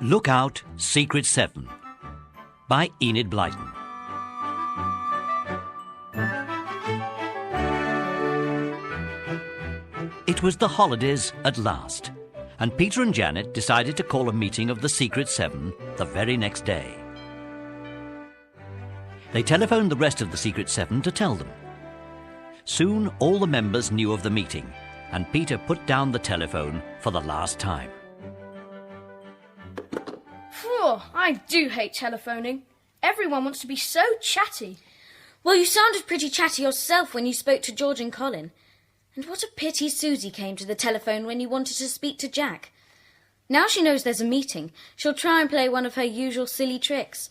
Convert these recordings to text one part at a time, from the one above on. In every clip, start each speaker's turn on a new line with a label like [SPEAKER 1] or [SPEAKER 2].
[SPEAKER 1] Look Out, Secret 7 by Enid Blyton. It was the holidays at last, and Peter and Janet decided to call a meeting of the Secret 7 the very next day. They telephoned the rest of the Secret 7 to tell them. Soon all the members knew of the meeting, and Peter put down the telephone for the last time.
[SPEAKER 2] Phew, I do hate telephoning. Everyone wants to be so chatty.
[SPEAKER 3] Well, you sounded pretty chatty yourself when you spoke to George and Colin. And what a pity Susie came to the telephone when you wanted to speak to Jack. Now she knows there's a meeting, she'll try and play one of her usual silly tricks.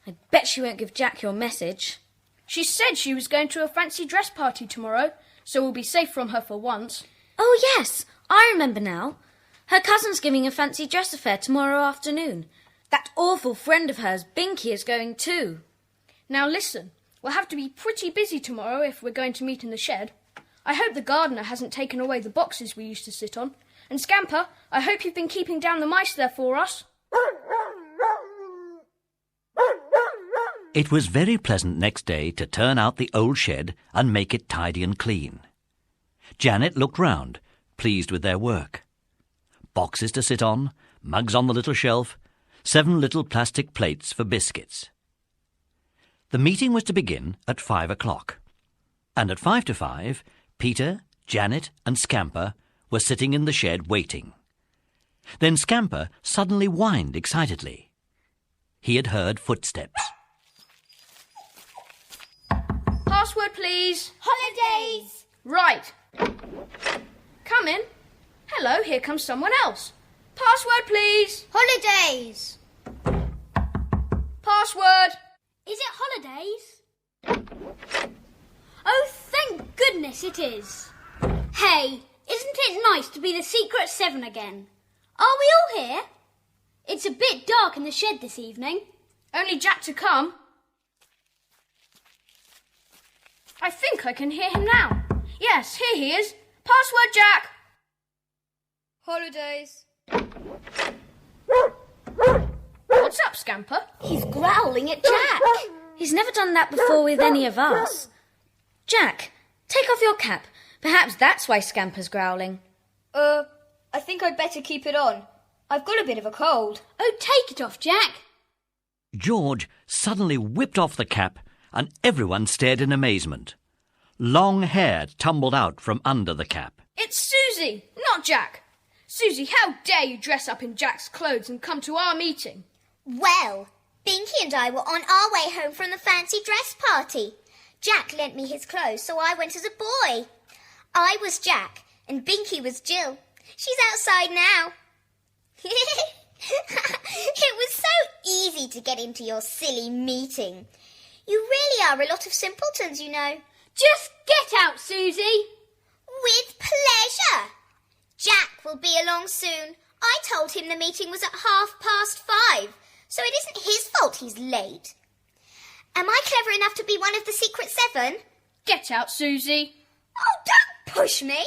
[SPEAKER 3] I bet she won't give Jack your message.
[SPEAKER 2] She said she was going to a fancy dress party tomorrow, so we'll be safe from her for once.
[SPEAKER 3] Oh, yes, I remember now. Her cousin's giving a fancy dress affair tomorrow afternoon. That awful friend of hers, Binky, is going too.
[SPEAKER 2] Now listen, we'll have to be pretty busy tomorrow if we're going to meet in the shed. I hope the gardener hasn't taken away the boxes we used to sit on. And Scamper, I hope you've been keeping down the mice there for us.
[SPEAKER 1] It was very pleasant next day to turn out the old shed and make it tidy and clean. Janet looked round, pleased with their work. Boxes to sit on, mugs on the little shelf, 7 little plastic plates for biscuits. The meeting was to begin at 5 o'clock, and at 5 to 5, Peter, Janet and Scamper were sitting in the shed waiting. Then Scamper suddenly whined excitedly. He had heard footsteps.
[SPEAKER 2] Password, please.
[SPEAKER 4] Holidays!
[SPEAKER 2] Right. Come in. Hello, here comes someone else. Password, please.
[SPEAKER 4] Holidays!
[SPEAKER 2] Password.
[SPEAKER 4] Is it holidays? Oh, thank goodness it is. Hey, isn't it nice to be the Secret 7 again? Are we all here? It's a bit dark in the shed this evening.
[SPEAKER 2] Only Jack to come. I think I can hear him now. Yes, here he is. Password, Jack.
[SPEAKER 4] Holidays.
[SPEAKER 2] What's up, Scamper?
[SPEAKER 4] He's growling at Jack.
[SPEAKER 3] He's never done that before with any of us. Jack, take off your cap. Perhaps that's why Scamper's growling.
[SPEAKER 4] I think I'd better keep it on. I've got a bit of a cold. Oh, take it off, Jack.
[SPEAKER 1] George suddenly whipped off the cap, and everyone stared in amazement. Long hair tumbled out from under the cap.
[SPEAKER 2] It's Susie, not Jack. Susie, how dare you dress up in Jack's clothes and come to our meeting?
[SPEAKER 5] Well, Binky and I were on our way home from the fancy dress party. Jack lent me his clothes, so I went as a boy. I was Jack, and Binky was Jill. She's outside now. It was so easy to get into your silly meeting. You really are a lot of simpletons, you know.
[SPEAKER 4] Just get out, Susie.
[SPEAKER 5] With pleasure. Jack will be along soon. I told him the meeting was at 5:30, so it isn't his fault he's late. Am I clever enough to be one of the Secret 7?
[SPEAKER 2] Get out, Susie.
[SPEAKER 5] Oh, don't push me.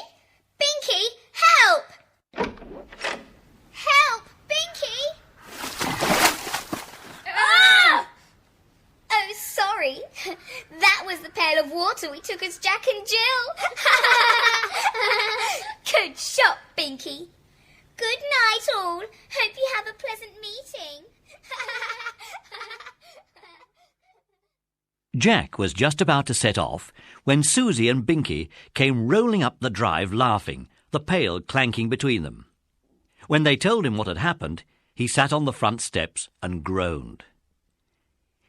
[SPEAKER 5] Binky, help! Help, Binky!
[SPEAKER 2] Ah!
[SPEAKER 5] Oh, sorry. That was the pail of water we took as Jack and Jill. Good shot, Binky. Good night, all. Hope you have a pleasant meeting.
[SPEAKER 1] Jack was just about to set off when Susie and Binky came rolling up the drive laughing, the pail clanking between them. When they told him what had happened, he sat on the front steps and groaned.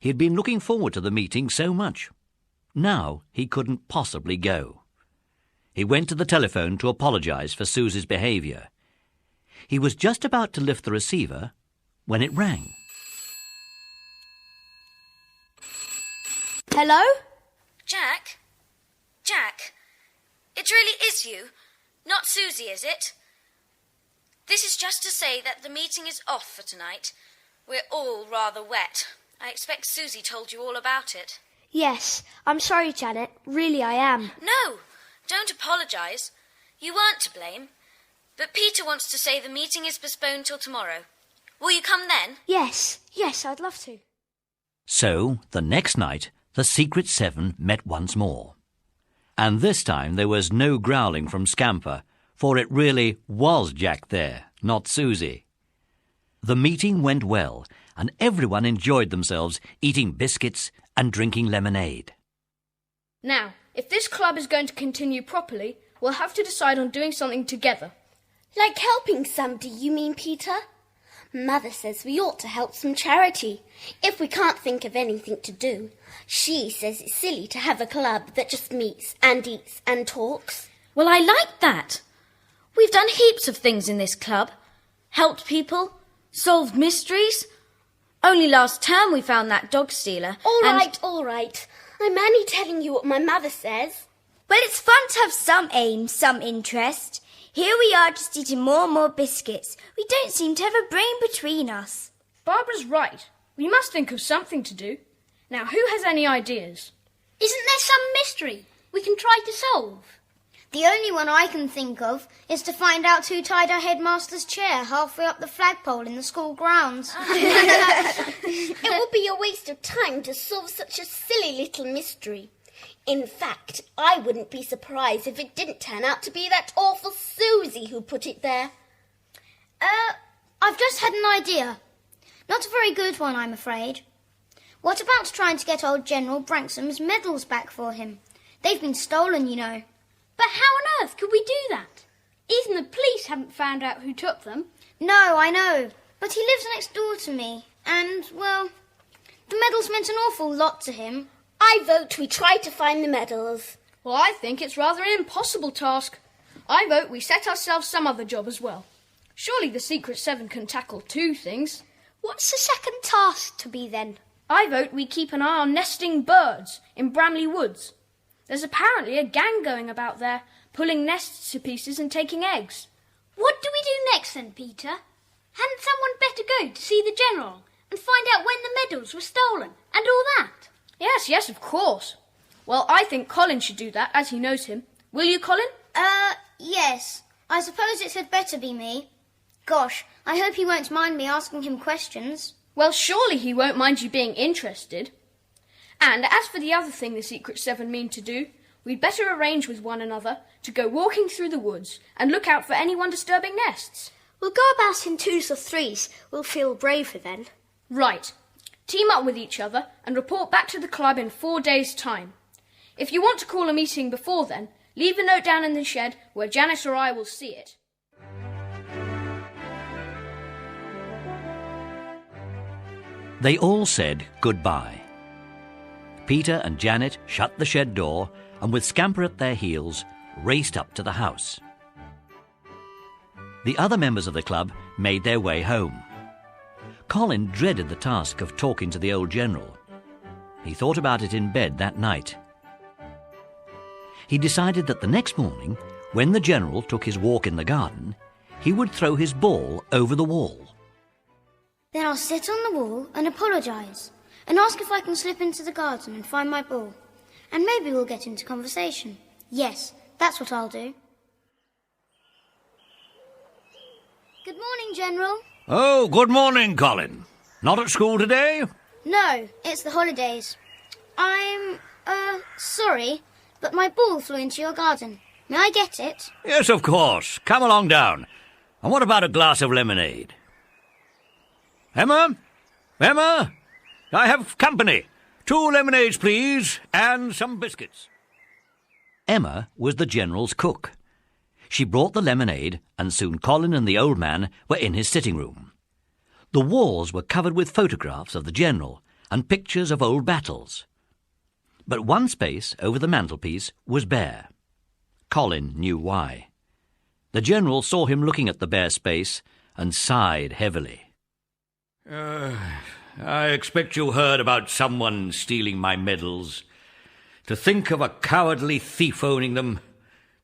[SPEAKER 1] He had been looking forward to the meeting so much. Now he couldn't possibly go. He went to the telephone to apologize for Susie's behaviour. He was just about to lift the receiver when it rang.
[SPEAKER 4] Hello?
[SPEAKER 3] Jack? Jack? It really is you, not Susie, is it? This is just to say that the meeting is off for tonight. We're all rather wet. I expect Susie told you all about it.
[SPEAKER 4] Yes, I'm sorry, Janet. Really, I am.
[SPEAKER 3] No, don't apologise. You weren't to blame. But Peter wants to say the meeting is postponed till tomorrow. Will you come then?
[SPEAKER 2] Yes, I'd love to.
[SPEAKER 1] So, the next night, the Secret Seven met once more. And this time there was no growling from Scamper, for it really was Jack there, not Susie. The meeting went well, and everyone enjoyed themselves eating biscuits and drinking lemonade.
[SPEAKER 2] Now, if this club is going to continue properly, we'll have to decide on doing something together.
[SPEAKER 6] Like helping somebody, you mean, Peter? Mother says we ought to help some charity. If we can't think of anything to do, she says it's silly to have a club that just meets and eats and talks.
[SPEAKER 3] Well, I like that. We've done heaps of things in this club. Helped people, solved mysteries. Only last term we found that dog stealer.
[SPEAKER 6] All right. I'm only telling you what my mother says.
[SPEAKER 7] Well, it's fun to have some aim, some interest. Here we are just eating more and more biscuits. We don't seem to have a brain between us.
[SPEAKER 2] Barbara's right. We must think of something to do. Now, who has any ideas?
[SPEAKER 4] Isn't there some mystery we can try to solve?
[SPEAKER 5] The only one I can think of is to find out who tied our headmaster's chair halfway up the flagpole in the school grounds.
[SPEAKER 6] It would be a waste of time to solve such a silly little mystery. In fact, I wouldn't be surprised if it didn't turn out to be that awful Susie who put it there.
[SPEAKER 5] I've just had an idea. Not a very good one, I'm afraid. What about trying to get old General Branksome's medals back for him? They've been stolen, you know.
[SPEAKER 4] But how on earth could we do that? Even the police haven't found out who took them.
[SPEAKER 5] No, I know. But he lives next door to me. And, well, the medals meant an awful lot to him.
[SPEAKER 6] I vote we try to find the medals.
[SPEAKER 2] Well, I think it's rather an impossible task. I vote we set ourselves some other job as well. Surely the Secret Seven can tackle two things.
[SPEAKER 6] What's the second task to be then?
[SPEAKER 2] I vote we keep an eye on nesting birds in Bramley Woods. There's apparently a gang going about there, pulling nests to pieces and taking eggs.
[SPEAKER 4] What do we do next then, Peter? Hadn't someone better go to see the General and find out when the medals were stolen and all that?
[SPEAKER 2] Yes, of course. Well, I think Colin should do that, as he knows him. Will you, Colin?
[SPEAKER 5] Yes. I suppose it had better be me. Gosh, I hope he won't mind me asking him questions.
[SPEAKER 2] Well, surely he won't mind you being interested. And as for the other thing the Secret Seven mean to do, we'd better arrange with one another to go walking through the woods and look out for anyone disturbing nests.
[SPEAKER 6] We'll go about in twos or threes. We'll feel braver then.
[SPEAKER 2] Right. Team up with each other and report back to the club in 4 days' time. If you want to call a meeting before then, leave a note down in the shed where Janet or I will see it.
[SPEAKER 1] They all said goodbye. Peter and Janet shut the shed door and, with Scamper at their heels, raced up to the house. The other members of the club made their way home. Colin dreaded the task of talking to the old general. He thought about it in bed that night. He decided that the next morning, when the general took his walk in the garden, he would throw his ball over the wall.
[SPEAKER 5] Then I'll sit on the wall and apologise and ask if I can slip into the garden and find my ball. And maybe we'll get into conversation. Yes, that's what I'll do. Good morning, General.
[SPEAKER 1] Oh, good morning, Colin. Not at school today?
[SPEAKER 5] No, it's the holidays. I'm, sorry, but my ball flew into your garden. May I get it?
[SPEAKER 1] Yes, of course. Come along down. And what about a glass of lemonade? Emma? I have company. 2 lemonades, please, and some biscuits. Emma was the General's cook. She brought the lemonade, and soon Colin and the old man were in his sitting room. The walls were covered with photographs of the General and pictures of old battles. But one space over the mantelpiece was bare. Colin knew why. The General saw him looking at the bare space and sighed heavily. I expect you heard about someone stealing my medals. To think of a cowardly thief owning them.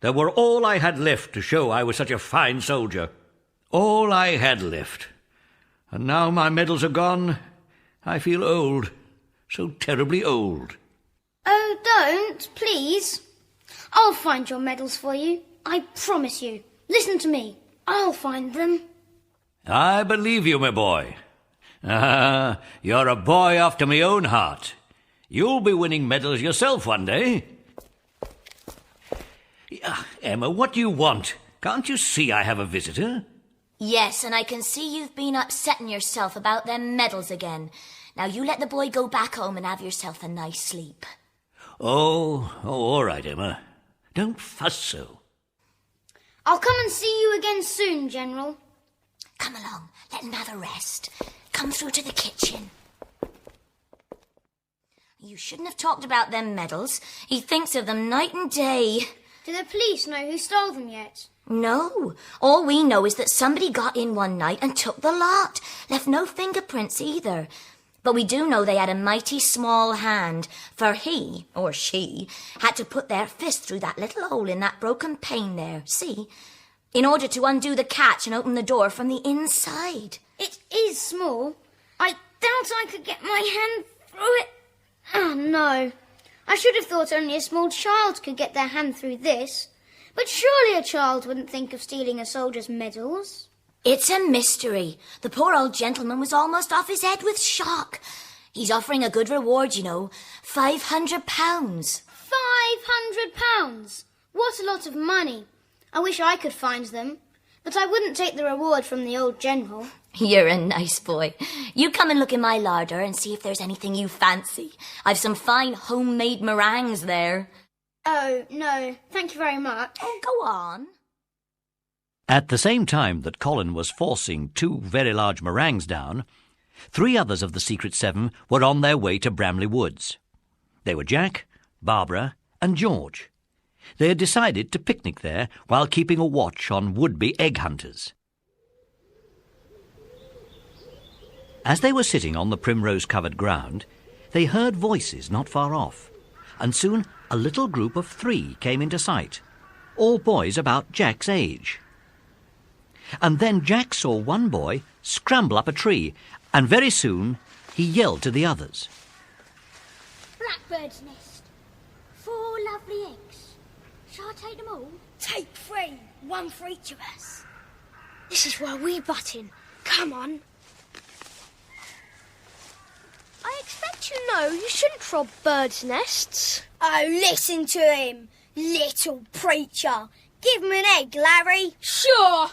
[SPEAKER 1] They were all I had left to show I was such a fine soldier. All I had left. And now my medals are gone. I feel old. So terribly old.
[SPEAKER 5] Oh, don't, please. I'll find your medals for you. I promise you. Listen to me. I'll find them.
[SPEAKER 1] I believe you, my boy. You're a boy after my own heart. You'll be winning medals yourself one day. Emma, what do you want? Can't you see I have a visitor?
[SPEAKER 8] Yes, and I can see you've been upsetting yourself about them medals again. Now you let the boy go back home and have yourself a nice sleep.
[SPEAKER 1] Oh, all right, Emma. Don't fuss so.
[SPEAKER 4] I'll come and see you again soon, General.
[SPEAKER 8] Come along, let him have a rest. Come through to the kitchen. You shouldn't have talked about them medals. He thinks of them night and day.
[SPEAKER 4] Do the police know who stole them yet?
[SPEAKER 8] No. All we know is that somebody got in one night and took the lot. Left no fingerprints either. But we do know they had a mighty small hand, for he, or she, had to put their fist through that little hole in that broken pane there, see? In order to undo the catch and open the door from the inside.
[SPEAKER 4] It is small. I doubt I could get my hand through it. Oh, no. I should have thought only a small child could get their hand through this. But surely a child wouldn't think of stealing a soldier's medals.
[SPEAKER 8] It's a mystery. The poor old gentleman was almost off his head with shock. He's offering a good reward, you know. £500.
[SPEAKER 4] £500? What a lot of money. I wish I could find them. But I wouldn't take the reward from the old general.
[SPEAKER 8] You're a nice boy. You come and look in my larder and see if there's anything you fancy. I've some fine homemade meringues there.
[SPEAKER 4] Oh, no. Thank you very much.
[SPEAKER 8] Oh, go on.
[SPEAKER 1] At the same time that Colin was forcing 2 very large meringues down, 3 others of the Secret 7 were on their way to Bramley Woods. They were Jack, Barbara and George. They had decided to picnic there while keeping a watch on would-be egg hunters. As they were sitting on the primrose-covered ground, they heard voices not far off, and soon a little group of 3 came into sight, all boys about Jack's age. And then Jack saw one boy scramble up a tree, and very soon he yelled to the others.
[SPEAKER 4] Blackbird's nest. 4 lovely eggs. Shall I take them all?
[SPEAKER 7] Take 3, 1 for each of us. This is where we butt in. Come on.
[SPEAKER 2] I expect you know you shouldn't rob birds' nests.
[SPEAKER 7] Oh, listen to him, little preacher. Give him an egg, Larry.
[SPEAKER 2] Sure.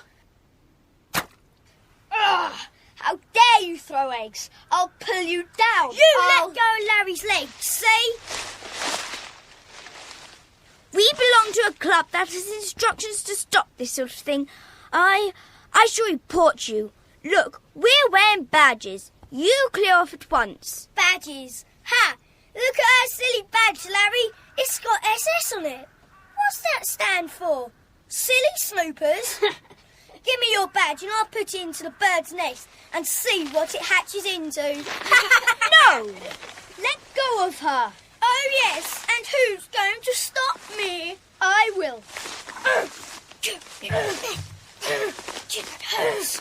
[SPEAKER 7] Ugh, how dare you throw eggs? I'll pull you down. Let go of Larry's legs, see?
[SPEAKER 9] We belong to a club that has instructions to stop this sort of thing. I shall report you. Look, we're wearing badges. You clear off at once.
[SPEAKER 7] Badges? Ha! Look at our silly badge, Larry. It's got SS on it. What's that stand for? Silly snoopers? Give me your badge and I'll put it into the bird's nest and see what it hatches into.
[SPEAKER 9] No!
[SPEAKER 7] Let go of her. Oh, yes. And who's going to stop me? I will. It hurts.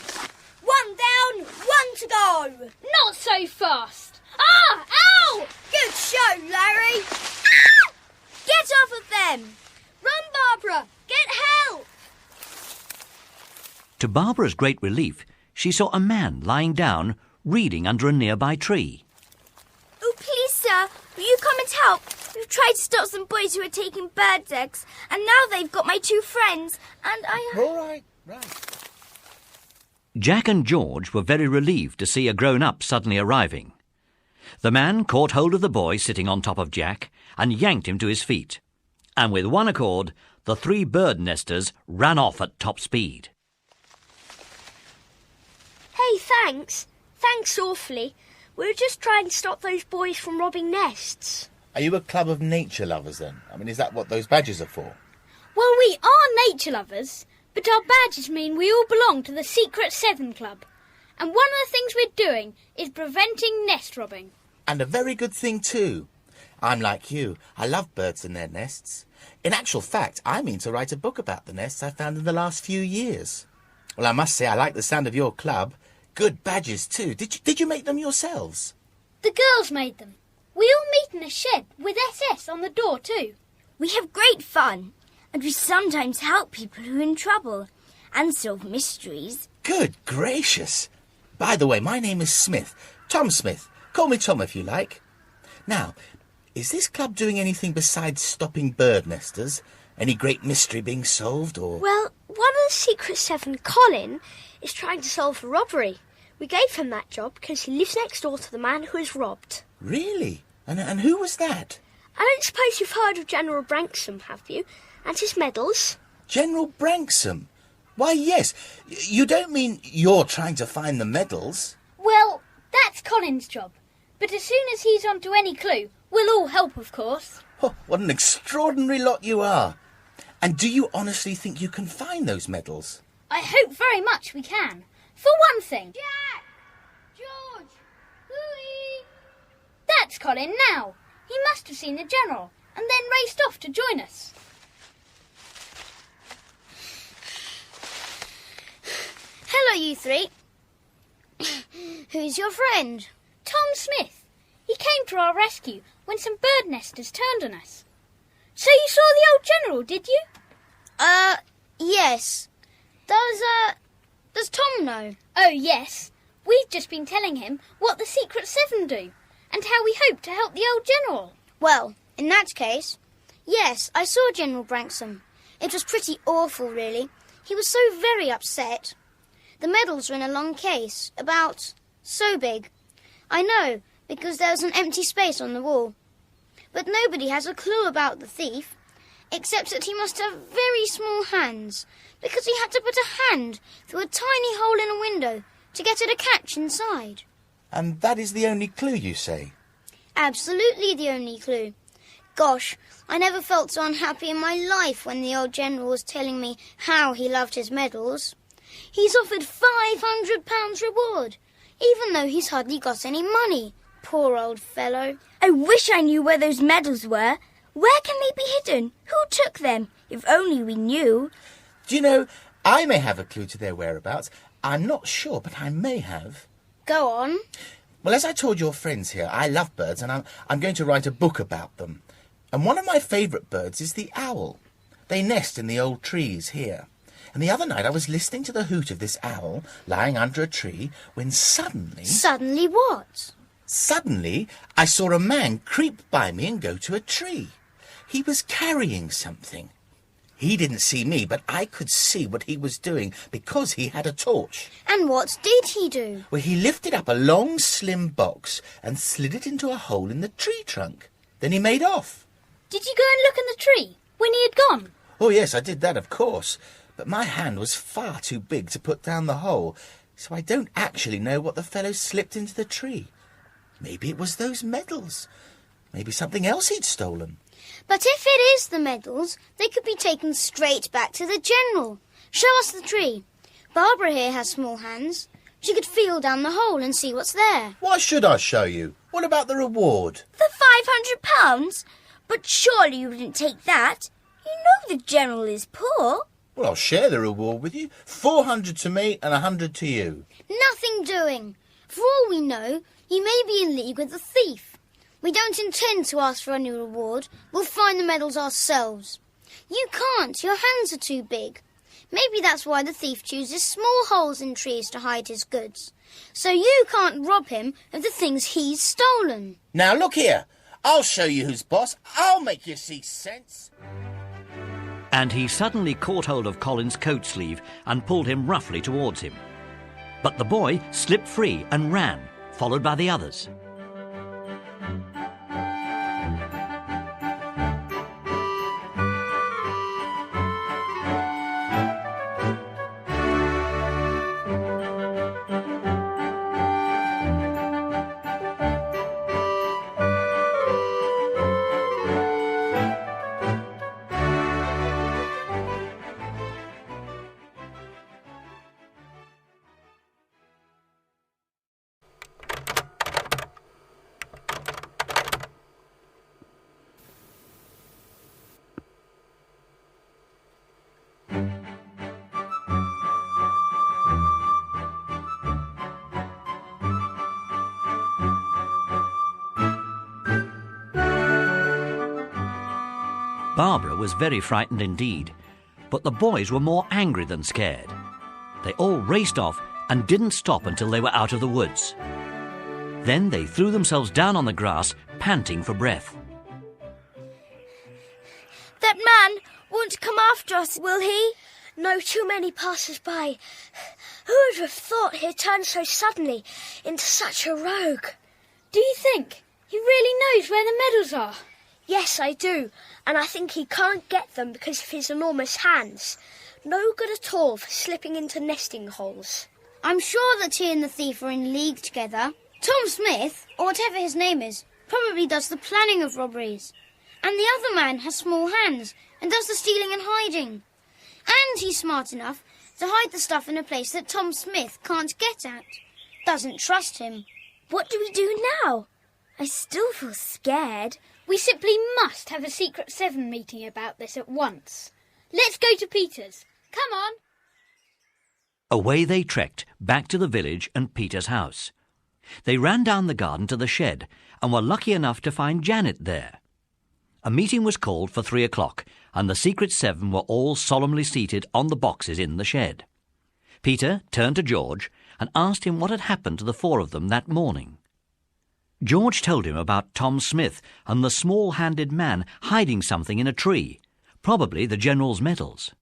[SPEAKER 7] 1 down, 1 to go.
[SPEAKER 2] Not so fast.
[SPEAKER 7] Ah! Ow! Good show, Larry.
[SPEAKER 9] Ah! Get off of them.
[SPEAKER 7] Run, Barbara. Get help.
[SPEAKER 1] To Barbara's great relief, she saw a man lying down, reading under a nearby tree.
[SPEAKER 9] Oh, please, sir, will you come and help? We've tried to stop some boys who are taking birds' eggs, and now they've got my 2 friends, and
[SPEAKER 10] All right.
[SPEAKER 1] Jack and George were very relieved to see a grown-up suddenly arriving. The man caught hold of the boy sitting on top of Jack and yanked him to his feet. And with one accord, the 3 bird nesters ran off at top speed.
[SPEAKER 2] Hey, thanks. Thanks awfully. We were just trying to stop those boys from robbing nests.
[SPEAKER 10] Are you a club of nature lovers then? I mean, is that what those badges are for?
[SPEAKER 2] Well, we are nature lovers, but our badges mean we all belong to the Secret 7 Club. And one of the things we're doing is preventing nest robbing.
[SPEAKER 10] And a very good thing too. I'm like you. I love birds and their nests. In actual fact, I mean to write a book about the nests I found in the last few years. Well, I must say I like the sound of your club. Good badges too. Did you make them yourselves?
[SPEAKER 2] The girls made them. We all meet in a shed with SS on the door too.
[SPEAKER 9] we have great fun, and we sometimes help people who are in trouble and solve mysteries.
[SPEAKER 10] Good gracious. By the way, my name is Smith. Tom Smith. Call me Tom if you like. Now, is this club doing anything besides stopping bird nesters? Any great mystery being solved, or...?
[SPEAKER 7] Well, one of the Secret Seven, Colin, is trying to solve a robbery. We gave him that job because he lives next door to the man who was robbed.
[SPEAKER 10] Really? And who was that?
[SPEAKER 7] I don't suppose you've heard of General Branksome, have you? And his medals?
[SPEAKER 10] General Branksome? Why, yes. You don't mean you're trying to find the medals?
[SPEAKER 2] Well, that's Colin's job. But as soon as he's onto any clue, we'll all help, of course.
[SPEAKER 10] Oh, what an extraordinary lot you are. And do you honestly think you can find those medals?
[SPEAKER 2] I hope very much we can. For one thing...
[SPEAKER 4] Jack! George! Hooey!
[SPEAKER 2] That's Colin now. He must have seen the General and then raced off to join us.
[SPEAKER 7] Hello, you three. Who's your friend?
[SPEAKER 2] Tom Smith. He came to our rescue when some bird nesters turned on us. So you saw the old General, did you?
[SPEAKER 7] Yes. Does Tom know?
[SPEAKER 2] Oh, yes. We've just been telling him what the Secret Seven do and how we hope to help the old General.
[SPEAKER 7] Well, in that case, yes, I saw General Branksome. It was pretty awful, really. He was so very upset. The medals were in a long case, about so big. I know, because there was an empty space on the wall. But nobody has a clue about the thief, except that he must have very small hands, because he had to put a hand through a tiny hole in a window to get at a catch inside.
[SPEAKER 10] And that is the only clue, you say?
[SPEAKER 7] Absolutely the only clue. Gosh, I never felt so unhappy in my life when the old General was telling me how he loved his medals. He's offered £500 reward, even though he's hardly got any money. Poor old fellow.
[SPEAKER 9] I wish I knew where those medals were. Where can they be hidden? Who took them? If only we knew.
[SPEAKER 10] Do you know, I may have a clue to their whereabouts. I'm not sure, but I may have.
[SPEAKER 7] Go on.
[SPEAKER 10] Well, as I told your friends here, I love birds, and I'm going to write a book about them. And one of my favourite birds is the owl. They nest in the old trees here. And the other night I was listening to the hoot of this owl lying under a tree when suddenly...
[SPEAKER 7] Suddenly what?
[SPEAKER 10] Suddenly I saw a man creep by me and go to a tree. He was carrying something. He didn't see me, but I could see what he was doing because he had a torch.
[SPEAKER 7] And what did he do?
[SPEAKER 10] Well, he lifted up a long, slim box and slid it into a hole in the tree trunk. Then he made off.
[SPEAKER 2] Did you go and look in the tree when he had gone?
[SPEAKER 10] Oh, yes, I did that, of course. But my hand was far too big to put down the hole, so I don't actually know what the fellow slipped into the tree. Maybe it was those medals. Maybe something else he'd stolen.
[SPEAKER 7] But if it is the medals, they could be taken straight back to the General. Show us the tree. Barbara here has small hands. She could feel down the hole and see what's there.
[SPEAKER 10] Why should I show you? What about the reward?
[SPEAKER 9] The £500? But surely you wouldn't take that. You know the General is poor.
[SPEAKER 10] Well, I'll share the reward with you. 400 to me and 100 to you.
[SPEAKER 7] Nothing doing. For all we know, you may be in league with the thief. We don't intend to ask for any reward. We'll find the medals ourselves. You can't. Your hands are too big. Maybe that's why the thief chooses small holes in trees to hide his goods. So you can't rob him of the things he's stolen.
[SPEAKER 10] Now, look here. I'll show you who's boss. I'll make you see sense.
[SPEAKER 1] And he suddenly caught hold of Colin's coat sleeve and pulled him roughly towards him. But the boy slipped free and ran, followed by the others. Barbara was very frightened indeed, but the boys were more angry than scared. They all raced off and didn't stop until they were out of the woods. Then they threw themselves down on the grass, panting for breath.
[SPEAKER 9] That man won't come after us, will he?
[SPEAKER 7] No, too many passers-by. Who would have thought he'd turn so suddenly into such a rogue?
[SPEAKER 2] Do you think he really knows where the medals are?
[SPEAKER 7] Yes, I do, and I think he can't get them because of his enormous hands. No good at all for slipping into nesting holes.
[SPEAKER 4] I'm sure that he and the thief are in league together. Tom Smith, or whatever his name is, probably does the planning of robberies. And the other man has small hands and does the stealing and hiding. And he's smart enough to hide the stuff in a place that Tom Smith can't get at. Doesn't trust him.
[SPEAKER 9] What do we do now? I still feel scared.
[SPEAKER 2] We simply must have a Secret Seven meeting about this at once. Let's go to Peter's. Come on.
[SPEAKER 1] Away they trekked, back to the village and Peter's house. They ran down the garden to the shed and were lucky enough to find Janet there. A meeting was called for 3 o'clock, and the Secret Seven were all solemnly seated on the boxes in the shed. Peter turned to George and asked him what had happened to the 4 of them that morning. George told him about Tom Smith and the small-handed man hiding something in a tree, probably the General's medals.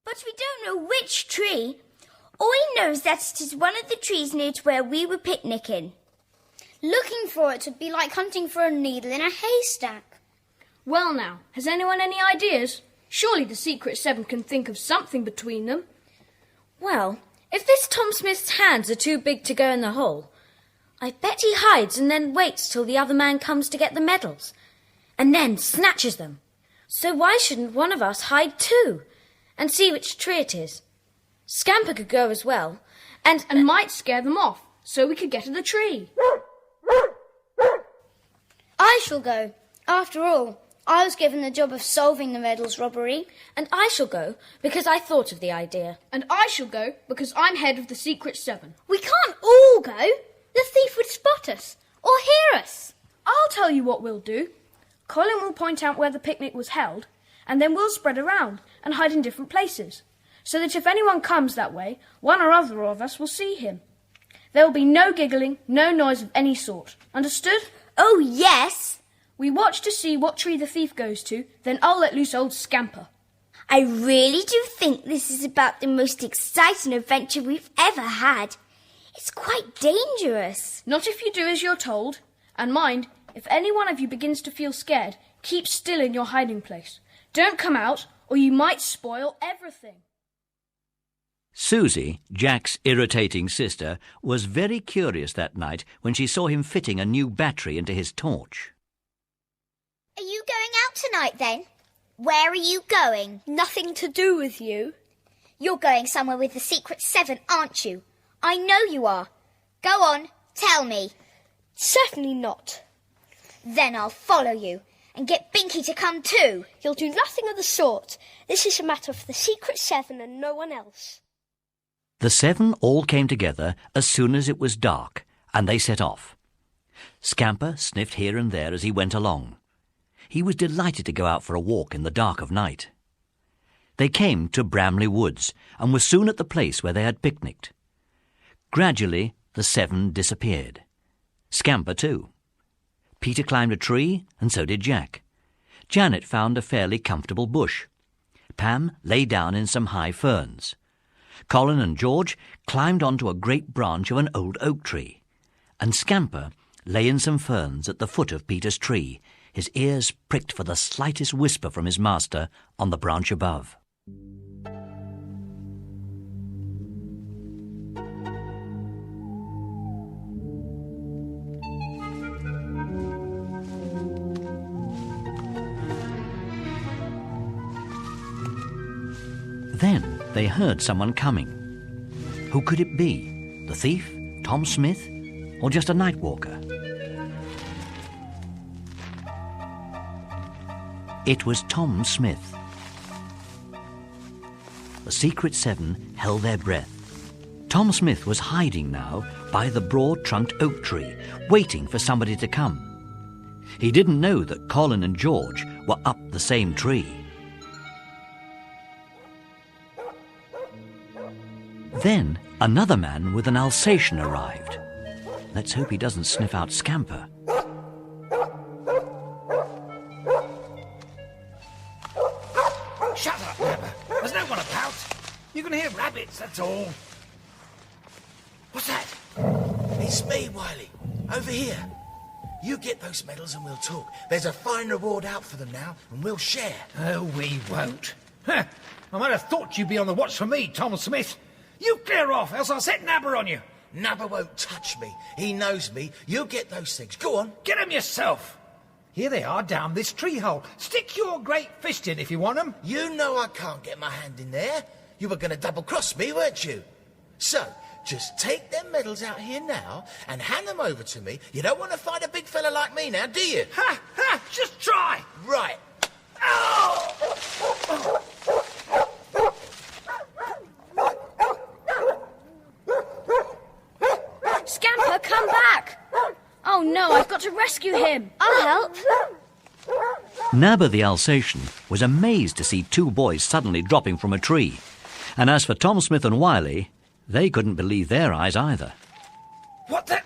[SPEAKER 9] But we don't know which tree. All we know is that it is one of the trees near to where we were picnicking.
[SPEAKER 4] Looking for it would be like hunting for a needle in a haystack.
[SPEAKER 2] Well now, has anyone any ideas? Surely the Secret Seven can think of something between them.
[SPEAKER 3] Well, if this Tom Smith's hands are too big to go in the hole, I bet he hides and then waits till the other man comes to get the medals, and then snatches them. So why shouldn't one of us hide too, and see which tree it is? Scamper could go as well, and
[SPEAKER 2] might scare them off, so we could get at the tree.
[SPEAKER 4] I shall go. After all, I was given the job of solving the medals robbery.
[SPEAKER 3] And I shall go because I thought of the idea.
[SPEAKER 2] And I shall go because I'm head of the Secret Seven.
[SPEAKER 4] We can't all go.
[SPEAKER 2] The thief would spot us, or hear us. I'll tell you what we'll do. Colin will point out where the picnic was held, and then we'll spread around and hide in different places, so that if anyone comes that way, one or other of us will see him. There will be no giggling, no noise of any sort. Understood?
[SPEAKER 9] Oh, yes.
[SPEAKER 2] We watch to see what tree the thief goes to, then I'll let loose old Scamper.
[SPEAKER 9] I really do think this is about the most exciting adventure we've ever had. It's quite dangerous.
[SPEAKER 2] Not if you do as you're told. And mind, if any one of you begins to feel scared, keep still in your hiding place. Don't come out, or you might spoil everything.
[SPEAKER 1] Susie, Jack's irritating sister, was very curious that night when she saw him fitting a new battery into his torch.
[SPEAKER 5] Are you going out tonight, then? Where are you going?
[SPEAKER 7] Nothing to do with you.
[SPEAKER 5] You're going somewhere with the Secret Seven, aren't you? I know you are. Go on, tell me.
[SPEAKER 7] Certainly not.
[SPEAKER 5] Then I'll follow you and get Binky to come too.
[SPEAKER 7] You'll do nothing of the sort. This is a matter for the Secret Seven and no one else.
[SPEAKER 1] The 7 all came together as soon as it was dark, and they set off. Scamper sniffed here and there as he went along. He was delighted to go out for a walk in the dark of night. They came to Bramley Woods and were soon at the place where they had picnicked. Gradually, the 7 disappeared. Scamper too. Peter climbed a tree, and so did Jack. Janet found a fairly comfortable bush. Pam lay down in some high ferns. Colin and George climbed onto a great branch of an old oak tree. And Scamper lay in some ferns at the foot of Peter's tree, his ears pricked for the slightest whisper from his master on the branch above. Then they heard someone coming. Who could it be? The thief? Tom Smith? Or just a night walker? It was Tom Smith. The Secret 7 held their breath. Tom Smith was hiding now by the broad-trunked oak tree, waiting for somebody to come. He didn't know that Colin and George were up the same tree. Then another man with an Alsatian arrived. Let's hope he doesn't sniff out Scamper.
[SPEAKER 11] Shut up, Nabber. There's no one about. You can hear rabbits, that's all. What's that?
[SPEAKER 10] It's me, Wiley. Over here. You get those medals and we'll talk. There's a fine reward out for them now, and we'll share.
[SPEAKER 11] Oh, we won't. Huh. I might have thought you'd be on the watch for me, Tom Smith. You clear off, else I'll set Nabber on you.
[SPEAKER 10] Nabber won't touch me. He knows me. You get those things. Go on.
[SPEAKER 11] Get 'em yourself. Here they are down this tree hole. Stick your great fist in if you want 'em.
[SPEAKER 10] You know I can't get my hand in there. You were going to double-cross me, weren't you? So, just take them medals out here now and hand them over to me. You don't want to fight a big fella like me now, do you?
[SPEAKER 11] Ha! Ha! Just try!
[SPEAKER 10] Right.
[SPEAKER 11] Oh!
[SPEAKER 2] Scamper, come back! Oh no, I've got to rescue him.
[SPEAKER 6] I'll help.
[SPEAKER 1] Nabber the Alsatian was amazed to see two boys suddenly dropping from a tree. And as for Tom Smith and Wiley, they couldn't believe their eyes either.
[SPEAKER 11] What the...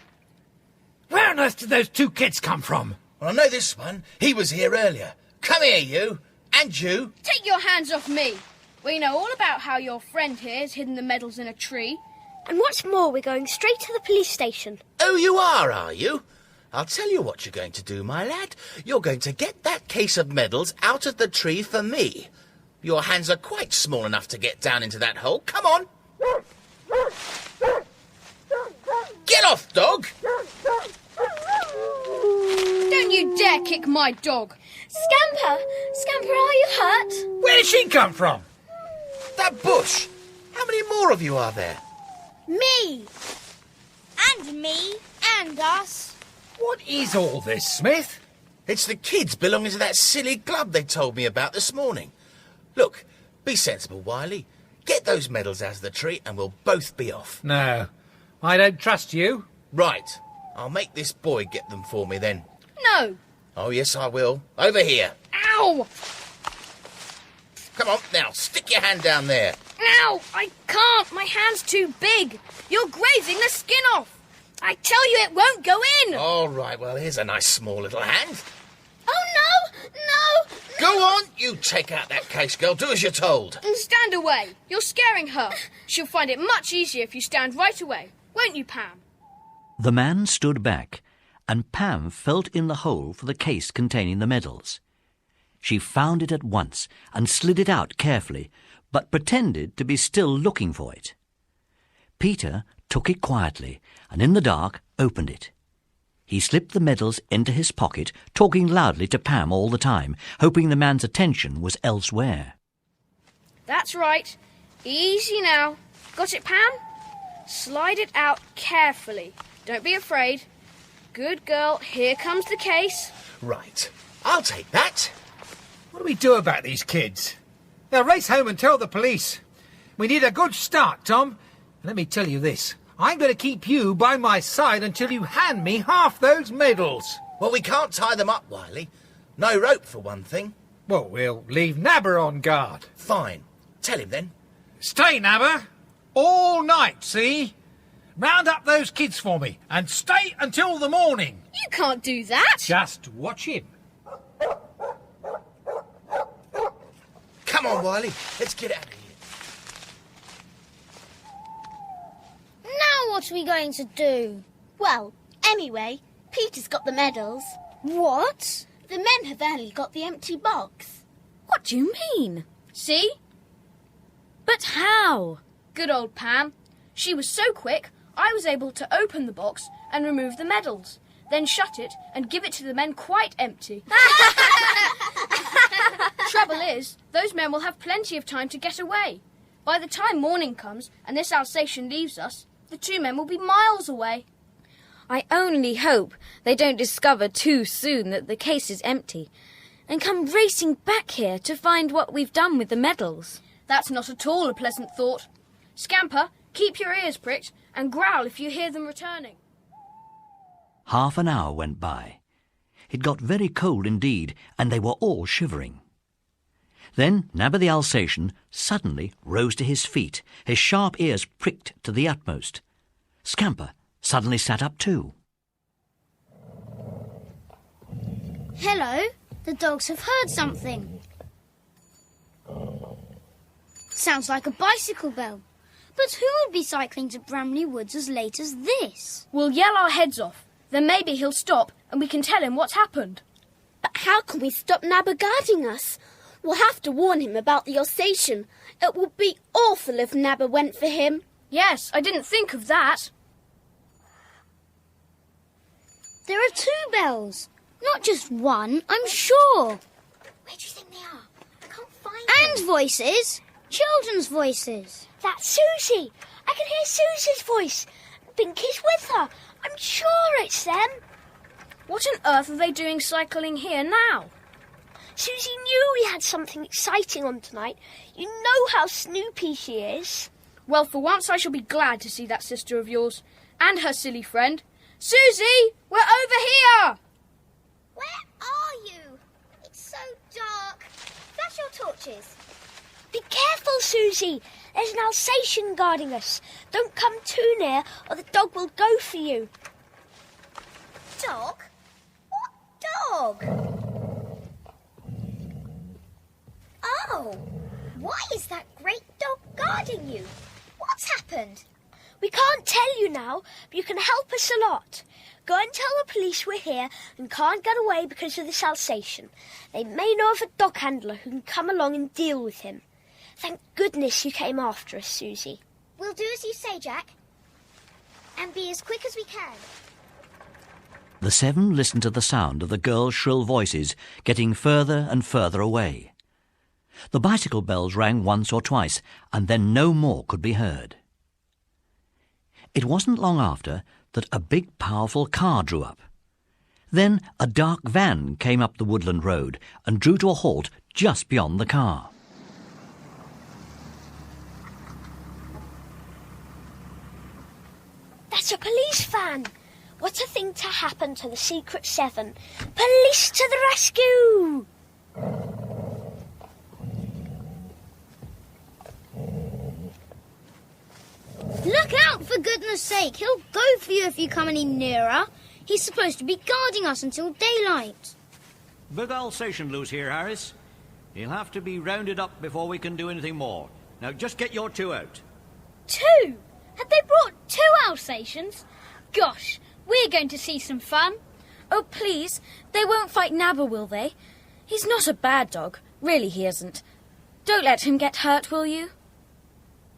[SPEAKER 11] Where on earth did those two kids come from?
[SPEAKER 10] Well, I know this one. He was here earlier. Come here, you. And you.
[SPEAKER 2] Take your hands off me. We know all about how your friend here has hidden the medals in a tree.
[SPEAKER 7] And what's more, we're going straight to the police station.
[SPEAKER 10] Oh, you are you? I'll tell you what you're going to do, my lad. You're going to get that case of medals out of the tree for me. Your hands are quite small enough to get down into that hole. Come on. Get off, dog.
[SPEAKER 2] Don't you dare kick my dog.
[SPEAKER 6] Scamper, are you hurt?
[SPEAKER 11] Where did she come from?
[SPEAKER 10] That bush. How many more of you are there?
[SPEAKER 7] Me. And me. And us.
[SPEAKER 11] What is all this, Smith?
[SPEAKER 10] It's the kids belonging to that silly club they told me about this morning. Look, be sensible, Wiley. Get those medals out of the tree and we'll both be off.
[SPEAKER 11] No, I don't trust you.
[SPEAKER 10] Right. I'll make this boy get them for me then.
[SPEAKER 2] No.
[SPEAKER 10] Oh, yes, I will. Over here.
[SPEAKER 2] Ow!
[SPEAKER 10] Come on, now, stick your hand down there.
[SPEAKER 2] Ow! I can't. My hand's too big. You're grazing the skin off. I tell you it won't go in.
[SPEAKER 10] All right, well, here's a nice small little hand.
[SPEAKER 6] Oh, no!
[SPEAKER 10] Go on, you take out that case, girl. Do as you're told.
[SPEAKER 2] And stand away. You're scaring her. She'll find it much easier if you stand right away. Won't you, Pam?
[SPEAKER 1] The man stood back, and Pam felt in the hole for the case containing the medals. She found it at once and slid it out carefully, but pretended to be still looking for it. Peter took it quietly and in the dark opened it. He slipped the medals into his pocket, talking loudly to Pam all the time, hoping the man's attention was elsewhere.
[SPEAKER 2] That's right. Easy now. Got it, Pam? Slide it out carefully. Don't be afraid. Good girl. Here comes the case.
[SPEAKER 10] Right. I'll take that.
[SPEAKER 11] What do we do about these kids? They'll race home and tell the police. We need a good start, Tom. And let me tell you this. I'm going to keep you by my side until you hand me half those medals.
[SPEAKER 10] Well, we can't tie them up, Wiley. No rope, for one thing.
[SPEAKER 11] Well, we'll leave Nabber on guard.
[SPEAKER 10] Fine. Tell him then.
[SPEAKER 11] Stay, Nabber. All night, see? Round up those kids for me and stay until the morning.
[SPEAKER 2] You can't do that.
[SPEAKER 11] Just watch him.
[SPEAKER 10] Come on, Wiley. Let's get out of here.
[SPEAKER 7] Now what are we going to do?
[SPEAKER 6] Well, anyway, Peter's got the medals.
[SPEAKER 7] What?
[SPEAKER 6] The men have only got the empty box.
[SPEAKER 3] What do you mean?
[SPEAKER 2] See?
[SPEAKER 3] But how?
[SPEAKER 2] Good old Pam. She was so quick, I was able to open the box and remove the medals, then shut it and give it to the men quite empty. Trouble is, those men will have plenty of time to get away. By the time morning comes and this Alsatian leaves us, the two men will be miles away.
[SPEAKER 3] I only hope they don't discover too soon that the case is empty and come racing back here to find what we've done with the medals.
[SPEAKER 2] That's not at all a pleasant thought. Scamper, keep your ears pricked and growl if you hear them returning.
[SPEAKER 1] Half an hour went by. It got very cold indeed, and they were all shivering. Then Nabber the Alsatian suddenly rose to his feet, his sharp ears pricked to the utmost. Scamper suddenly sat up too.
[SPEAKER 4] Hello, the dogs have heard something. Sounds like a bicycle bell. But who would be cycling to Bramley Woods as late as this?
[SPEAKER 2] We'll yell our heads off. Then maybe he'll stop and we can tell him what's happened.
[SPEAKER 6] But how can we stop Nabber guarding us? We'll have to warn him about the Alsatian. It would be awful if Nabber went for him.
[SPEAKER 2] Yes, I didn't think of that.
[SPEAKER 4] There are 2 bells. Not just one, I'm sure.
[SPEAKER 5] Where do you think they are? I can't find them.
[SPEAKER 4] And voices. Children's voices.
[SPEAKER 7] That's Susie. I can hear Susie's voice. Pinky's with her. I'm sure it's them.
[SPEAKER 2] What on earth are they doing cycling here now?
[SPEAKER 7] Susie knew we had something exciting on tonight. You know how snoopy she is.
[SPEAKER 2] Well, for once I shall be glad to see that sister of yours. And her silly friend. Susie, we're over here!
[SPEAKER 5] Where are you? It's so dark. Flash your torches.
[SPEAKER 7] Be careful, Susie. There's an Alsatian guarding us. Don't come too near or the dog will go for you.
[SPEAKER 5] Dog? What dog? Oh, why is that great dog guarding you? What's happened?
[SPEAKER 7] We can't tell you now, but you can help us a lot. Go and tell the police we're here and can't get away because of this Alsatian. They may know of a dog handler who can come along and deal with him. Thank goodness you came after us, Susie.
[SPEAKER 5] We'll do as you say, Jack. And be as quick as we can.
[SPEAKER 1] The 7 listened to the sound of the girls' shrill voices getting further and further away. The bicycle bells rang once or twice, and then no more could be heard. It wasn't long after that a big, powerful car drew up. Then a dark van came up the woodland road and drew to a halt just beyond the car.
[SPEAKER 7] That's a police van. What a thing to happen to the Secret 7. Police to the rescue!
[SPEAKER 4] Look out, for goodness sake. He'll go for you if you come any nearer. He's supposed to be guarding us until daylight.
[SPEAKER 1] Big Alsatian loose here, Harris. He'll have to be rounded up before we can do anything more. Now, just get your 2 out.
[SPEAKER 4] 2? Have they brought 2 Alsatians? Gosh, we're going to see some fun.
[SPEAKER 3] Oh, please, they won't fight Nabber, will they? He's not a bad dog. Really, he isn't. Don't let him get hurt, will you?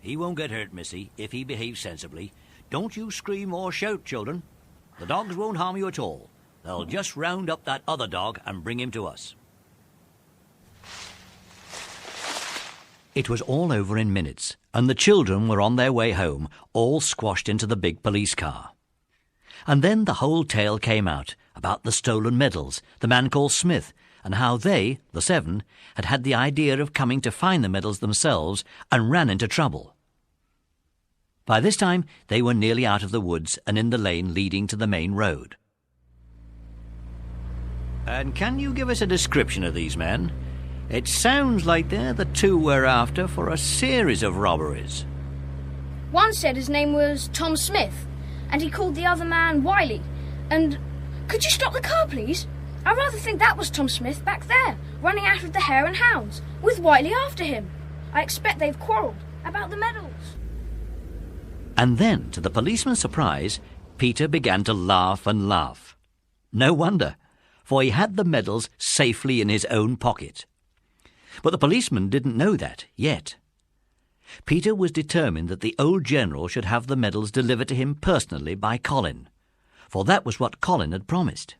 [SPEAKER 1] He won't get hurt, Missy, if he behaves sensibly. Don't you scream or shout, children. The dogs won't harm you at all. They'll just round up that other dog and bring him to us. It was all over in minutes, and the children were on their way home, all squashed into the big police car. And then the whole tale came out about the stolen medals, the man called Smith, and how they, the 7, had had the idea of coming to find the medals themselves and ran into trouble. By this time, they were nearly out of the woods and in the lane leading to the main road. And can you give us a description of these men? It sounds like they're the 2 we're after for a series of robberies.
[SPEAKER 2] One said his name was Tom Smith, and he called the other man Wiley. And could you stop the car, please? I rather think that was Tom Smith back there, running out of the Hare and Hounds, with Wiley after him. I expect they've quarrelled about the medals.
[SPEAKER 1] And then, to the policeman's surprise, Peter began to laugh and laugh. No wonder, for he had the medals safely in his own pocket. But the policeman didn't know that yet. Peter was determined that the old general should have the medals delivered to him personally by Colin, for that was what Colin had promised.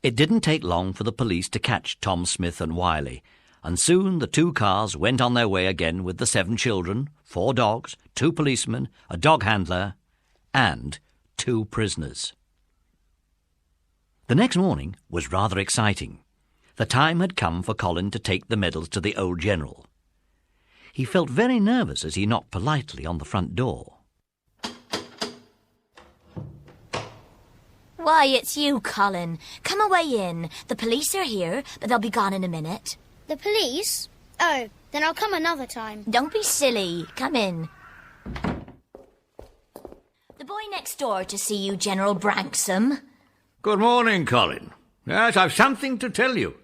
[SPEAKER 1] It didn't take long for the police to catch Tom Smith and Wiley, and soon the 2 cars went on their way again with the 7 children, 4 dogs, 2 policemen, a dog handler, and 2 prisoners. The next morning was rather exciting. The time had come for Colin to take the medals to the old general. He felt very nervous as he knocked politely on the front door.
[SPEAKER 8] Why, it's you, Colin. Come away in. The police are here, but they'll be gone in a minute.
[SPEAKER 4] The police? Oh, then I'll come another time.
[SPEAKER 8] Don't be silly. Come in. The boy next door to see you, General Branksome.
[SPEAKER 1] Good morning, Colin. Yes, I've something to tell you.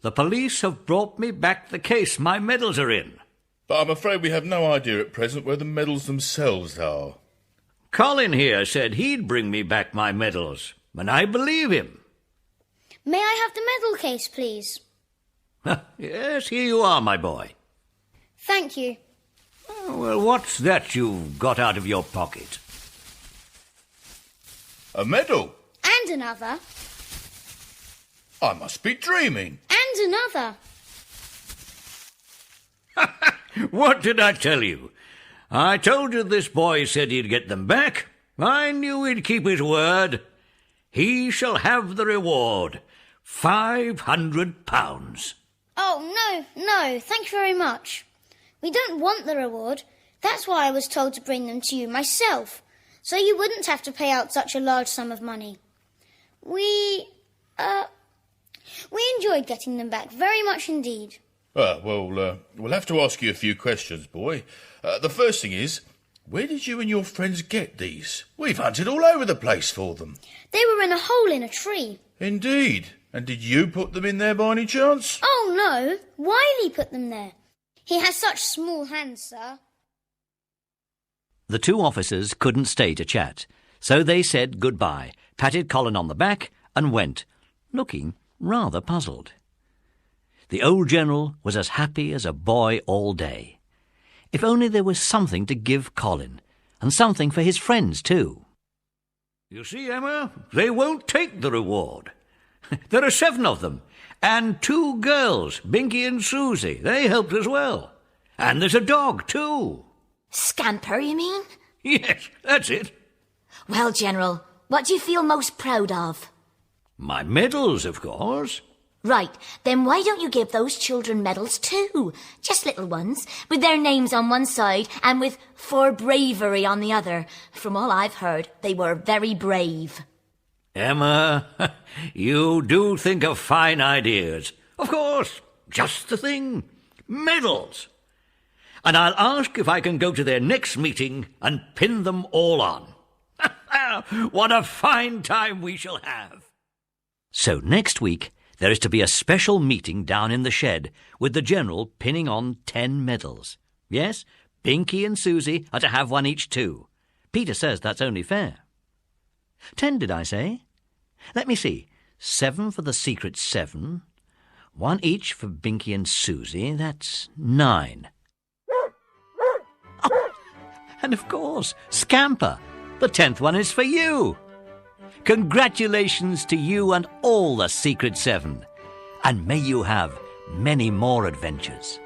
[SPEAKER 1] The police have brought me back the case my medals are in.
[SPEAKER 12] But I'm afraid we have no idea at present where the medals themselves are.
[SPEAKER 1] Colin here said he'd bring me back my medals, and I believe him.
[SPEAKER 4] May I have the medal case, please?
[SPEAKER 1] Yes, here you are, my boy.
[SPEAKER 4] Thank you.
[SPEAKER 1] Oh, well, what's that you've got out of your pocket?
[SPEAKER 12] A medal?
[SPEAKER 4] And another.
[SPEAKER 12] I must be dreaming.
[SPEAKER 4] And another.
[SPEAKER 1] What did I tell you? I told you this boy said he'd get them back. I knew he'd keep his word. He shall have the reward. £500.
[SPEAKER 4] Oh, no, thank you very much. We don't want the reward. That's why I was told to bring them to you myself, so you wouldn't have to pay out such a large sum of money. We enjoyed getting them back very much indeed.
[SPEAKER 12] We'll have to ask you a few questions, boy. The first thing is, where did you and your friends get these? We've hunted all over the place for them.
[SPEAKER 4] They were in a hole in a tree.
[SPEAKER 12] Indeed. And did you put them in there by any chance?
[SPEAKER 4] Oh, no. Wiley put them there. He has such small hands, sir.
[SPEAKER 1] The two officers couldn't stay to chat, so they said goodbye, patted Colin on the back, and went, looking rather puzzled. The old general was as happy as a boy all day. If only there was something to give Colin, and something for his friends too. You see, Emma, they won't take the reward. There are 7 of them, and 2 girls, Binky and Susie. They helped as well. And there's a dog too.
[SPEAKER 8] Scamper, you mean?
[SPEAKER 1] Yes, that's it.
[SPEAKER 8] Well, General, what do you feel most proud of?
[SPEAKER 1] My medals, of course.
[SPEAKER 8] Right, then why don't you give those children medals too? Just little ones, with their names on one side and with "for bravery" on the other. From all I've heard, they were very brave.
[SPEAKER 1] Emma, you do think of fine ideas. Of course, just the thing. Medals. And I'll ask if I can go to their next meeting and pin them all on. What a fine time we shall have. So next week, there is to be a special meeting down in the shed with the General pinning on 10 medals. Yes, Binky and Susie are to have one each too. Peter says that's only fair. 10, did I say? Let me see. 7 for the secret 7. 1 each for Binky and Susie. That's 9. Oh, and of course, Scamper. The 10th one is for you. Congratulations to you and all the secret 7. And may you have many more adventures.